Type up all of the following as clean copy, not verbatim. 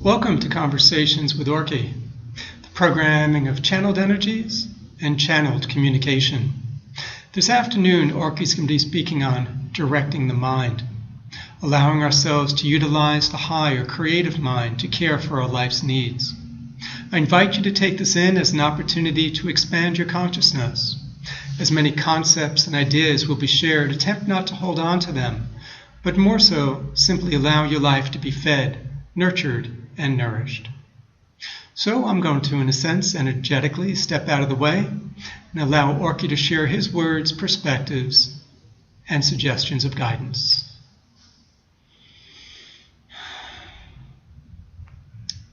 Welcome to Conversations with Orkie, the programming of channeled energies and channeled communication. This afternoon, Orkie's going to be speaking on directing the mind, allowing ourselves to utilize the higher creative mind to care for our life's needs. I invite you to take this in as an opportunity to expand your consciousness. As many concepts and ideas will be shared, attempt not to hold on to them, but more so, simply allow your life to be fed, nurtured, and nourished. So I'm going to, in a sense, energetically step out of the way and allow Orkie to share his words, perspectives, and suggestions of guidance.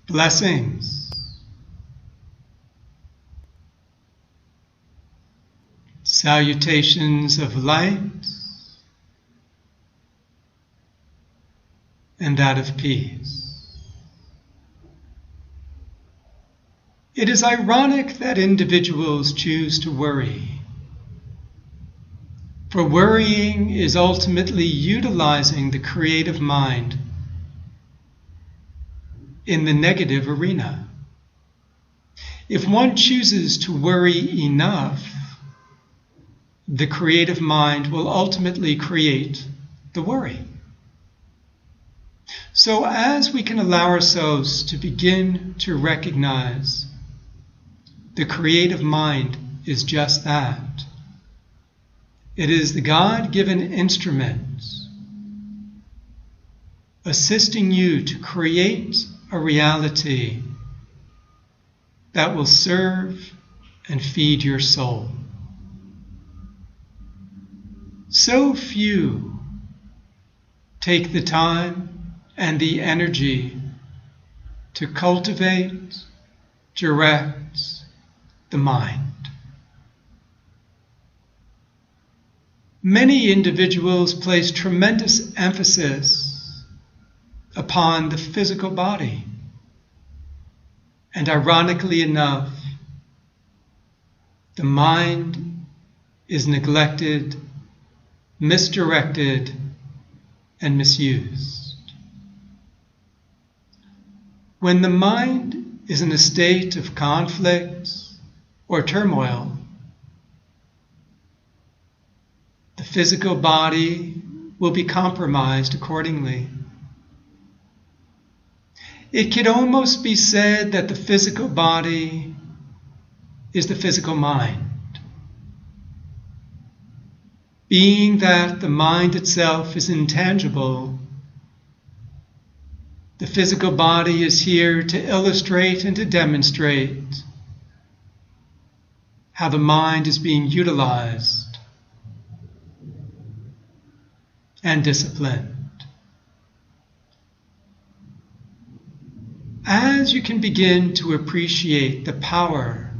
Blessings. Salutations of light and that of peace. It is ironic that individuals choose to worry, for worrying is ultimately utilizing the creative mind in the negative arena. If one chooses to worry enough, the creative mind will ultimately create the worry. So as we can allow ourselves to begin to recognize the creative mind is just that. It is the God-given instrument assisting you to create a reality that will serve and feed your soul. So few take the time and the energy to cultivate, direct the mind. Many individuals place tremendous emphasis upon the physical body, and ironically enough, the mind is neglected, misdirected, and misused. When the mind is in a state of conflict or turmoil, the physical body will be compromised accordingly. It could almost be said that the physical body is the physical mind. Being that the mind itself is intangible, the physical body is here to illustrate and to demonstrate how the mind is being utilized and disciplined. As you can begin to appreciate the power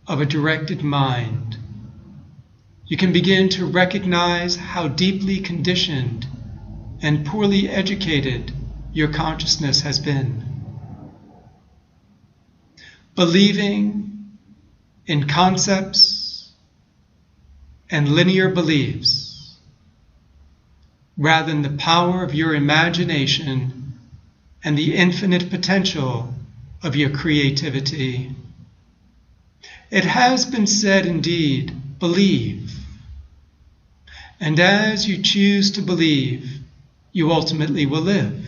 of a directed mind, you can begin to recognize how deeply conditioned and poorly educated your consciousness has been. Believing in concepts and linear beliefs, rather than the power of your imagination and the infinite potential of your creativity. It has been said indeed, believe. And as you choose to believe, you ultimately will live.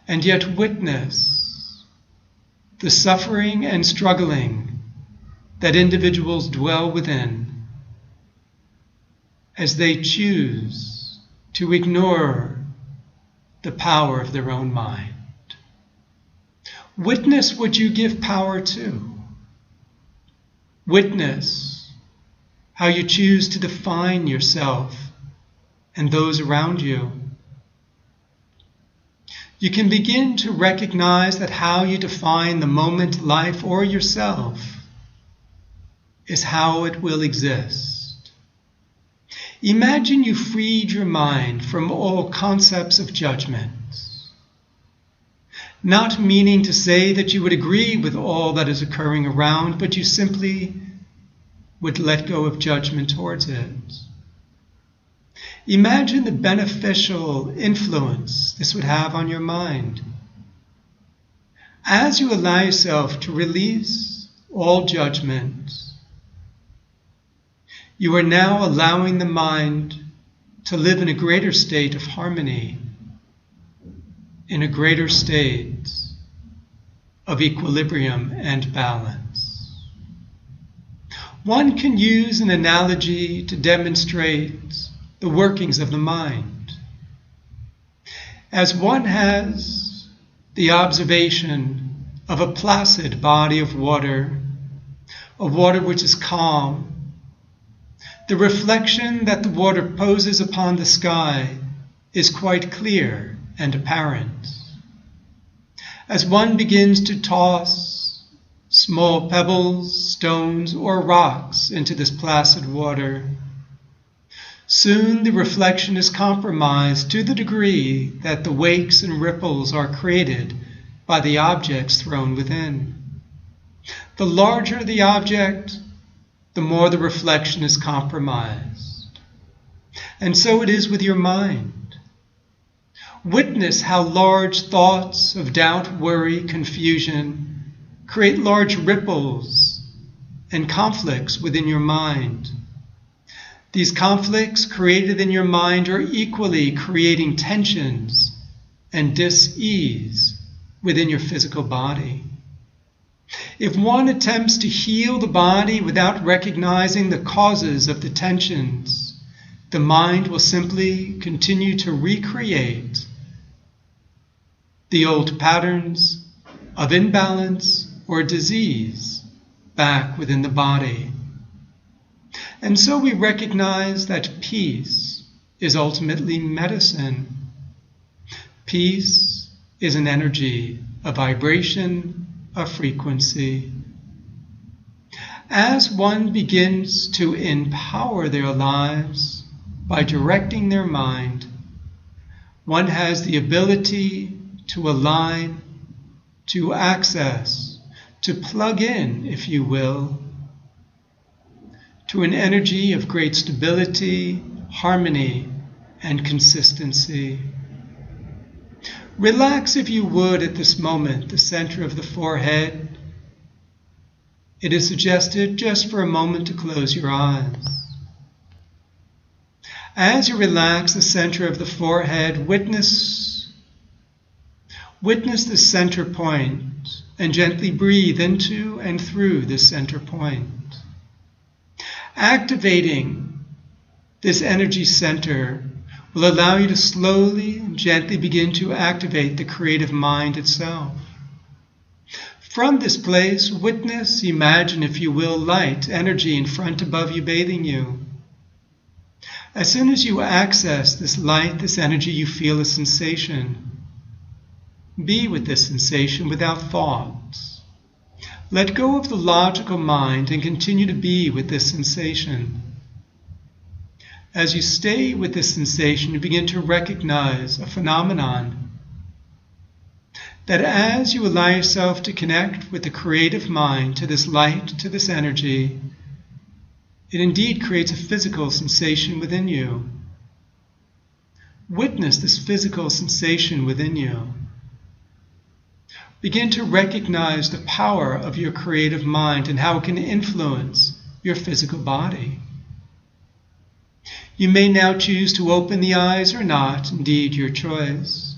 And yet witness the suffering and struggling that individuals dwell within as they choose to ignore the power of their own mind. Witness what you give power to. Witness how you choose to define yourself and those around you. You can begin to recognize that how you define the moment, life, or yourself is how it will exist. Imagine you freed your mind from all concepts of judgment, not meaning to say that you would agree with all that is occurring around, but you simply would let go of judgment towards it. Imagine the beneficial influence this would have on your mind. As you allow yourself to release all judgment, you are now allowing the mind to live in a greater state of harmony, in a greater state of equilibrium and balance. One can use an analogy to demonstrate the workings of the mind. As one has the observation of a placid body of water which is calm, the reflection that the water poses upon the sky is quite clear and apparent. As one begins to toss small pebbles, stones, or rocks into this placid water, soon the reflection is compromised to the degree that the wakes and ripples are created by the objects thrown within. The larger the object, the more the reflection is compromised. And so it is with your mind. Witness how large thoughts of doubt, worry, confusion create large ripples and conflicts within your mind. These conflicts created in your mind are equally creating tensions and dis-ease within your physical body. If one attempts to heal the body without recognizing the causes of the tensions, the mind will simply continue to recreate the old patterns of imbalance or disease back within the body. And so we recognize that peace is ultimately medicine. Peace is an energy, a vibration, a frequency. As one begins to empower their lives by directing their mind, one has the ability to align, to access, to plug in, if you will, to an energy of great stability, harmony, and consistency. Relax, if you would, at this moment, the center of the forehead. It is suggested just for a moment to close your eyes. As you relax the center of the forehead, witness the center point and gently breathe into and through this center point. Activating this energy center will allow you to slowly and gently begin to activate the creative mind itself. From this place, witness, imagine, if you will, light, energy in front above you, bathing you. As soon as you access this light, this energy, you feel a sensation. Be with this sensation without thoughts. Let go of the logical mind and continue to be with this sensation. As you stay with this sensation, you begin to recognize a phenomenon that as you allow yourself to connect with the creative mind, to this light, to this energy, it indeed creates a physical sensation within you. Witness this physical sensation within you. Begin to recognize the power of your creative mind and how it can influence your physical body. You may now choose to open the eyes or not, indeed your choice.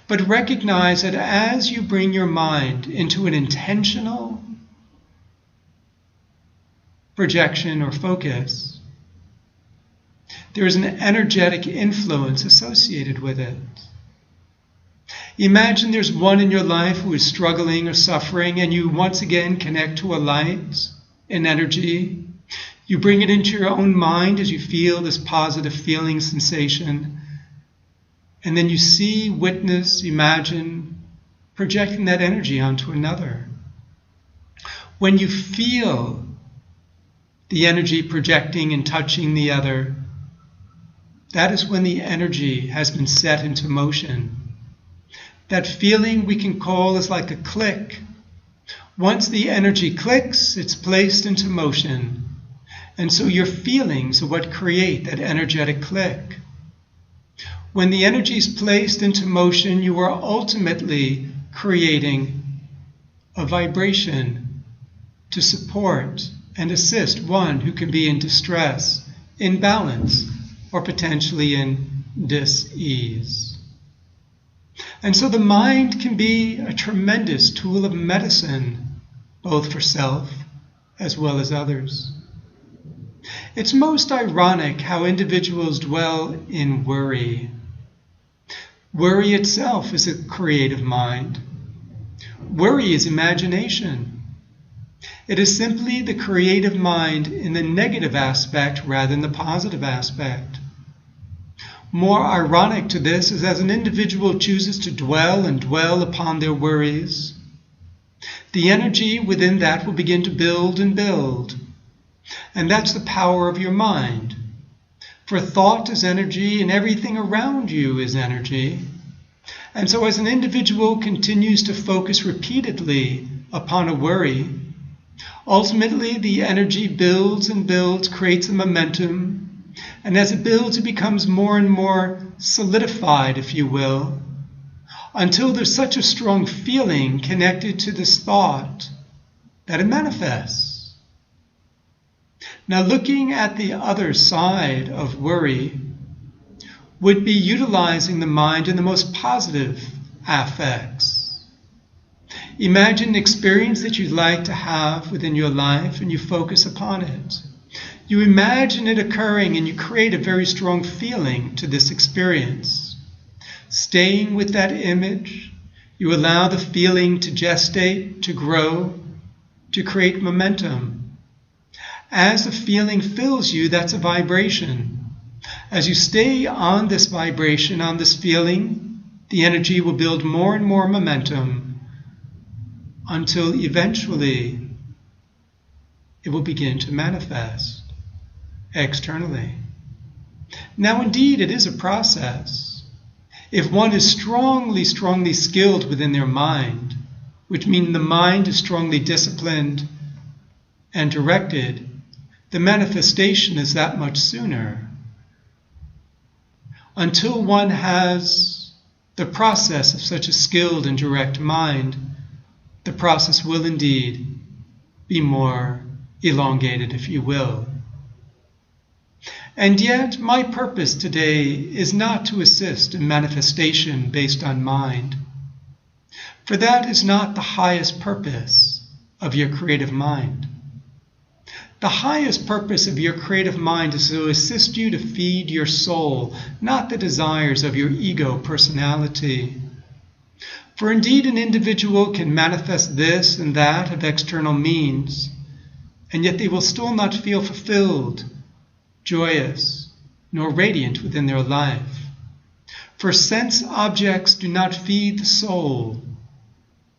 But recognize that as you bring your mind into an intentional projection or focus, there is an energetic influence associated with it. Imagine there's one in your life who is struggling or suffering, and you once again connect to a light, an energy. You bring it into your own mind as you feel this positive feeling sensation. And then you see, witness, imagine projecting that energy onto another. When you feel the energy projecting and touching the other, that is when the energy has been set into motion. That feeling we can call is like a click. Once the energy clicks, it's placed into motion. And so your feelings are what create that energetic click. When the energy is placed into motion, you are ultimately creating a vibration to support and assist one who can be in distress, imbalance, or potentially in dis-ease. And so the mind can be a tremendous tool of medicine, both for self as well as others. It's most ironic how individuals dwell in worry. Worry itself is a creative mind. Worry is imagination. It is simply the creative mind in the negative aspect rather than the positive aspect. More ironic to this is as an individual chooses to dwell upon their worries, the energy within that will begin to build and build. And that's the power of your mind. For thought is energy and everything around you is energy. And so as an individual continues to focus repeatedly upon a worry, ultimately the energy builds and builds, creates a momentum. And as it builds, it becomes more and more solidified, if you will, until there's such a strong feeling connected to this thought that it manifests. Now, looking at the other side of worry would be utilizing the mind in the most positive affects. Imagine an experience that you'd like to have within your life and you focus upon it. You imagine it occurring and you create a very strong feeling to this experience. Staying with that image, you allow the feeling to gestate, to grow, to create momentum. As the feeling fills you, that's a vibration. As you stay on this vibration, on this feeling, the energy will build more and more momentum until eventually it will begin to manifest externally. Now, indeed, it is a process. If one is strongly skilled within their mind, which means the mind is strongly disciplined and directed, the manifestation is that much sooner. Until one has the process of such a skilled and direct mind, the process will indeed be more elongated, if you will. And yet, my purpose today is not to assist in manifestation based on mind, for that is not the highest purpose of your creative mind. The highest purpose of your creative mind is to assist you to feed your soul, not the desires of your ego personality. For indeed, an individual can manifest this and that of external means, and yet they will still not feel fulfilled, joyous, nor radiant within their life. For sense objects do not feed the soul.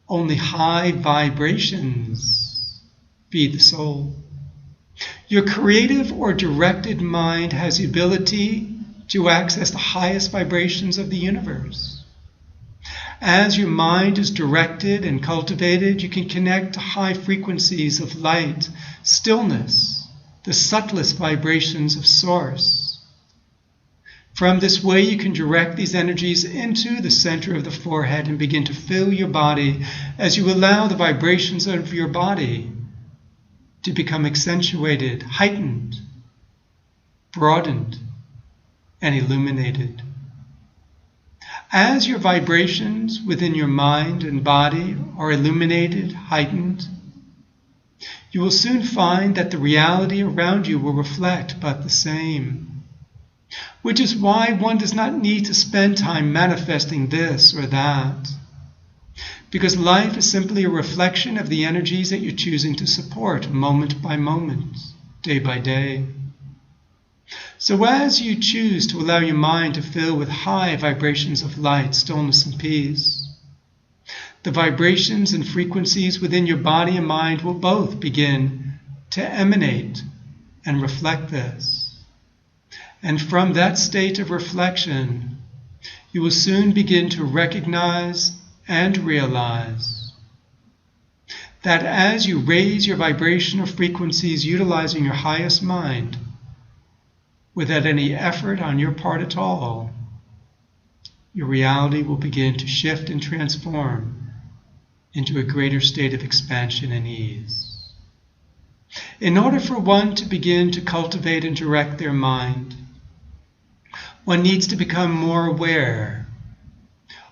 Only high vibrations feed the soul. Your creative or directed mind has the ability to access the highest vibrations of the universe. As your mind is directed and cultivated, you can connect to high frequencies of light, stillness, the subtlest vibrations of Source. From this way, you can direct these energies into the center of the forehead and begin to fill your body as you allow the vibrations of your body to become accentuated, heightened, broadened, and illuminated. As your vibrations within your mind and body are illuminated, heightened, you will soon find that the reality around you will reflect but the same. Which is why one does not need to spend time manifesting this or that. Because life is simply a reflection of the energies that you're choosing to support moment by moment, day by day. So as you choose to allow your mind to fill with high vibrations of light, stillness, and peace, the vibrations and frequencies within your body and mind will both begin to emanate and reflect this. And from that state of reflection, you will soon begin to recognize and realize that as you raise your vibrational frequencies utilizing your highest mind, without any effort on your part at all, your reality will begin to shift and transform into a greater state of expansion and ease. In order for one to begin to cultivate and direct their mind, one needs to become more aware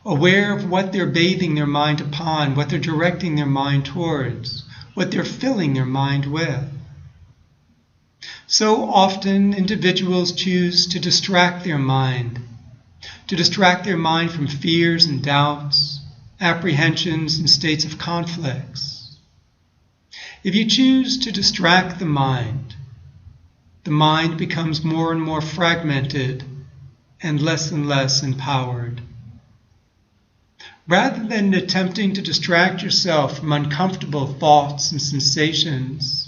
of what they're bathing their mind upon, what they're directing their mind towards, what they're filling their mind with. So often individuals choose to distract their mind from fears and doubts, apprehensions and states of conflicts. If you choose to distract the mind becomes more and more fragmented and less empowered. Rather than attempting to distract yourself from uncomfortable thoughts and sensations,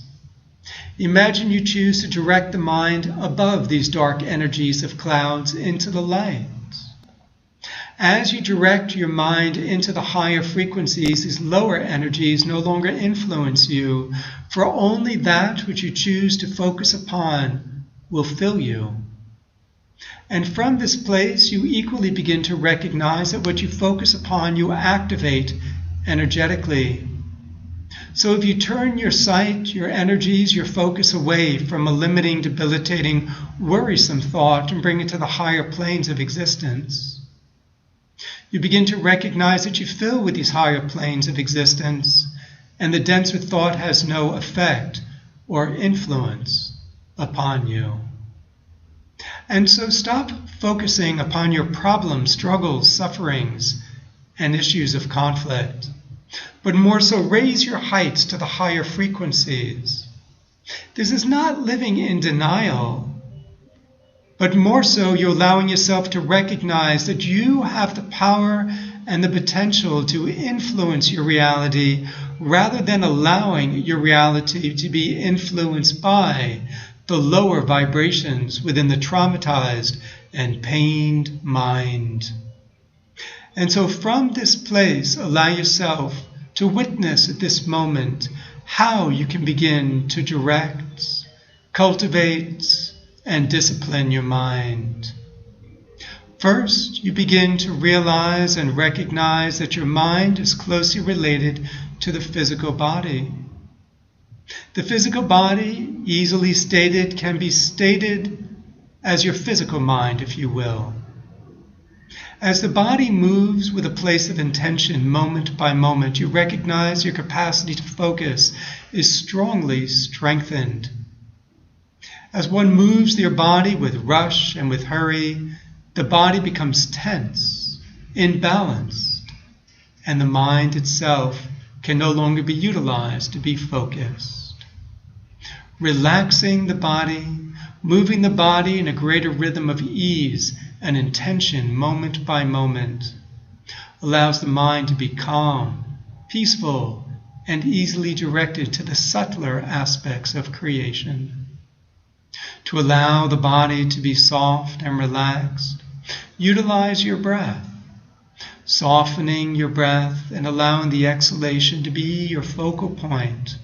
imagine you choose to direct the mind above these dark energies of clouds into the light. As you direct your mind into the higher frequencies, these lower energies no longer influence you, for only that which you choose to focus upon will fill you. And from this place, you equally begin to recognize that what you focus upon, you activate energetically. So if you turn your sight, your energies, your focus away from a limiting, debilitating, worrisome thought and bring it to the higher planes of existence, you begin to recognize that you fill with these higher planes of existence, and the denser thought has no effect or influence upon you. And so stop focusing upon your problems, struggles, sufferings, and issues of conflict, but more so raise your heights to the higher frequencies. This is not living in denial, but more so you're allowing yourself to recognize that you have the power and the potential to influence your reality rather than allowing your reality to be influenced by the lower vibrations within the traumatized and pained mind. And so from this place, allow yourself to witness at this moment how you can begin to direct, cultivate, and discipline your mind. First, you begin to realize and recognize that your mind is closely related to the physical body. The physical body, easily stated, can be stated as your physical mind, if you will. As the body moves with a place of intention moment by moment, you recognize your capacity to focus is strongly strengthened. As one moves their body with rush and with hurry, the body becomes tense, imbalanced, and the mind itself can no longer be utilized to be focused. Relaxing the body, moving the body in a greater rhythm of ease and intention moment by moment, allows the mind to be calm, peaceful, and easily directed to the subtler aspects of creation. To allow the body to be soft and relaxed, utilize your breath, softening your breath and allowing the exhalation to be your focal point.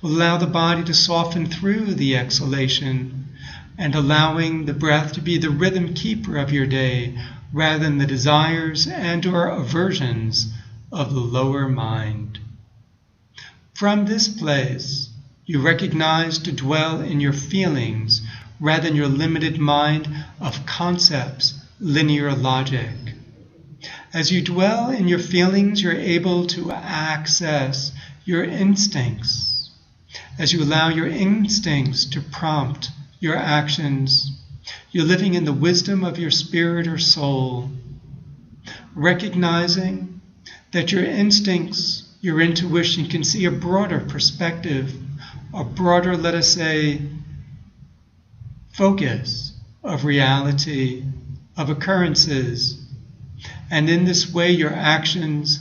Will allow the body to soften through the exhalation and allowing the breath to be the rhythm keeper of your day rather than the desires and or aversions of the lower mind. From this place, you recognize to dwell in your feelings rather than your limited mind of concepts, linear logic. As you dwell in your feelings, you're able to access your instincts. As you allow your instincts to prompt your actions, you're living in the wisdom of your spirit or soul, recognizing that your instincts, your intuition can see a broader perspective, a broader, let us say, focus of reality, of occurrences. And in this way, your actions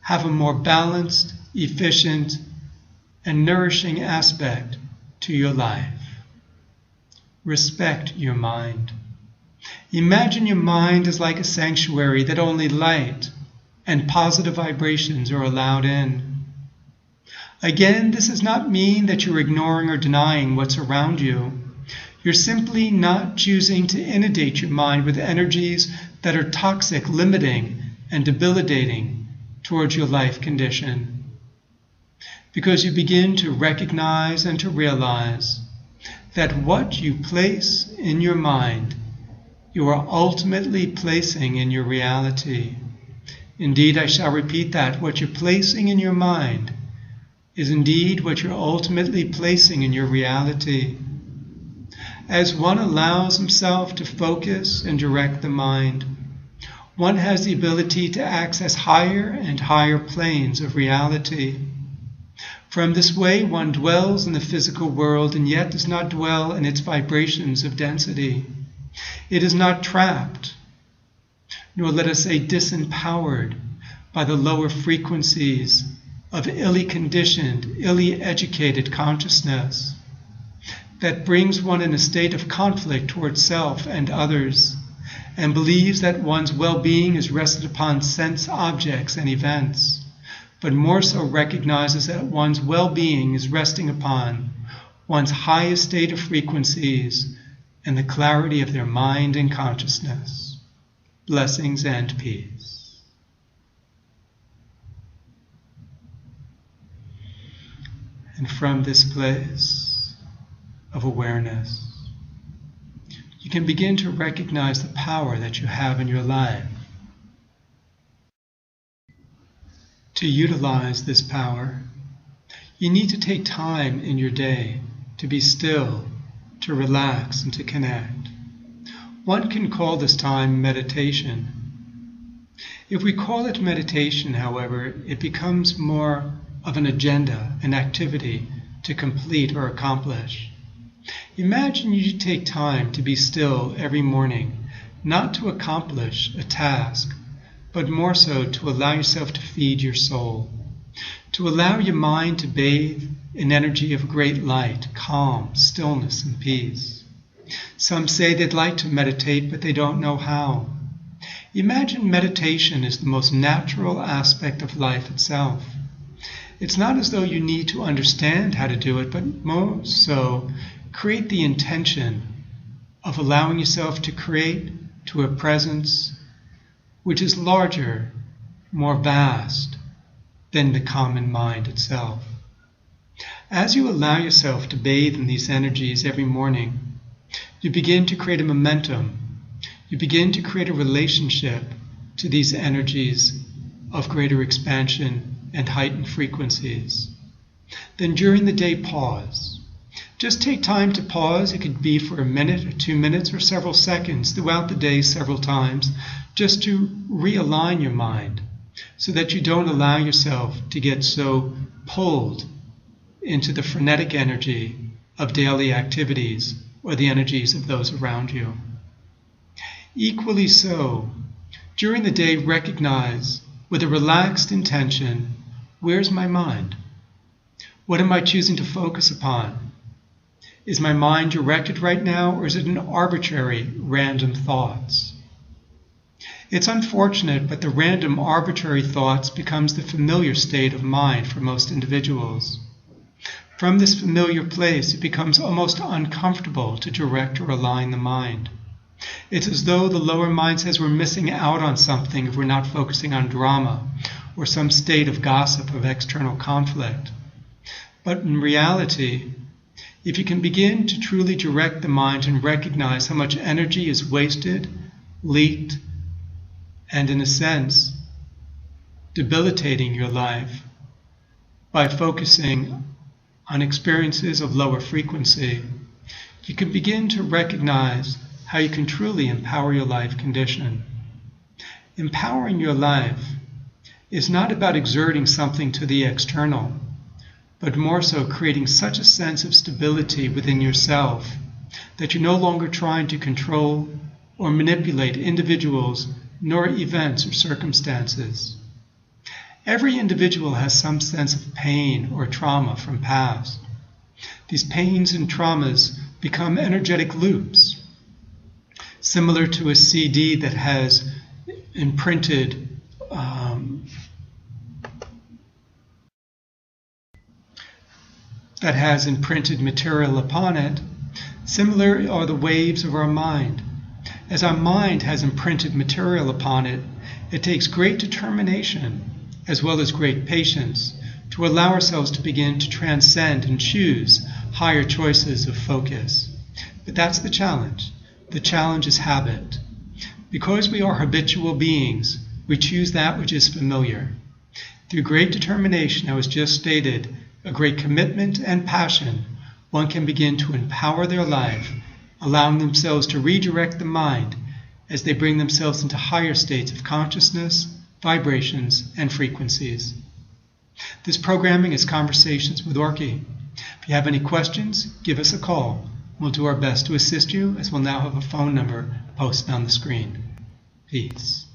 have a more balanced, efficient, and nourishing aspect to your life. Respect your mind. Imagine your mind is like a sanctuary that only light and positive vibrations are allowed in. Again, this does not mean that you're ignoring or denying what's around you. You're simply not choosing to inundate your mind with energies that are toxic, limiting, and debilitating towards your life condition. Because you begin to recognize and to realize that what you place in your mind, you are ultimately placing in your reality. Indeed, I shall repeat that. What you're placing in your mind is indeed what you're ultimately placing in your reality. As one allows himself to focus and direct the mind, one has the ability to access higher and higher planes of reality. From this way, one dwells in the physical world and yet does not dwell in its vibrations of density. It is not trapped, nor let us say disempowered by the lower frequencies of illy conditioned, illy educated consciousness that brings one in a state of conflict towards self and others, and believes that one's well-being is rested upon sense objects and events, but more so recognizes that one's well-being is resting upon one's highest state of frequencies and the clarity of their mind and consciousness. Blessings and peace. And from this place of awareness, you can begin to recognize the power that you have in your life. To utilize this power, you need to take time in your day to be still, to relax, and to connect. One can call this time meditation. If we call it meditation, however, it becomes more of an agenda, an activity to complete or accomplish. Imagine you take time to be still every morning, not to accomplish a task, but more so to allow yourself to feed your soul, to allow your mind to bathe in energy of great light, calm, stillness, and peace. Some say they'd like to meditate, but they don't know how. Imagine meditation is the most natural aspect of life itself. It's not as though you need to understand how to do it, but more so create the intention of allowing yourself to create to a presence which is larger, more vast than the common mind itself. As you allow yourself to bathe in these energies every morning, you begin to create a momentum. You begin to create a relationship to these energies of greater expansion and heightened frequencies. Then during the day, pause. Just take time to pause. It could be for a minute or 2 minutes or several seconds throughout the day several times, just to realign your mind so that you don't allow yourself to get so pulled into the frenetic energy of daily activities or the energies of those around you. Equally so, during the day, recognize with a relaxed intention, where's my mind? What am I choosing to focus upon? Is my mind directed right now, or is it an arbitrary, random thoughts? It's unfortunate, but the random, arbitrary thoughts becomes the familiar state of mind for most individuals. From this familiar place, it becomes almost uncomfortable to direct or align the mind. It's as though the lower mind says we're missing out on something if we're not focusing on drama or some state of gossip of external conflict. But in reality, if you can begin to truly direct the mind and recognize how much energy is wasted, leaked, and in a sense, debilitating your life by focusing on experiences of lower frequency, you can begin to recognize how you can truly empower your life condition. Empowering your life is not about exerting something to the external, but more so creating such a sense of stability within yourself that you're no longer trying to control or manipulate individuals nor events or circumstances. Every individual has some sense of pain or trauma from past. These pains and traumas become energetic loops, similar to a CD that has imprinted that has imprinted material upon it, similar are the waves of our mind. As our mind has imprinted material upon it, it takes great determination, as well as great patience, to allow ourselves to begin to transcend and choose higher choices of focus. But that's the challenge. The challenge is habit. Because we are habitual beings, we choose that which is familiar. Through great determination, as just stated, a great commitment and passion, one can begin to empower their life, allowing themselves to redirect the mind as they bring themselves into higher states of consciousness, vibrations, and frequencies. This programming is Conversations with Orkie. If you have any questions, give us a call. We'll do our best to assist you, as we'll now have a phone number posted on the screen. Peace.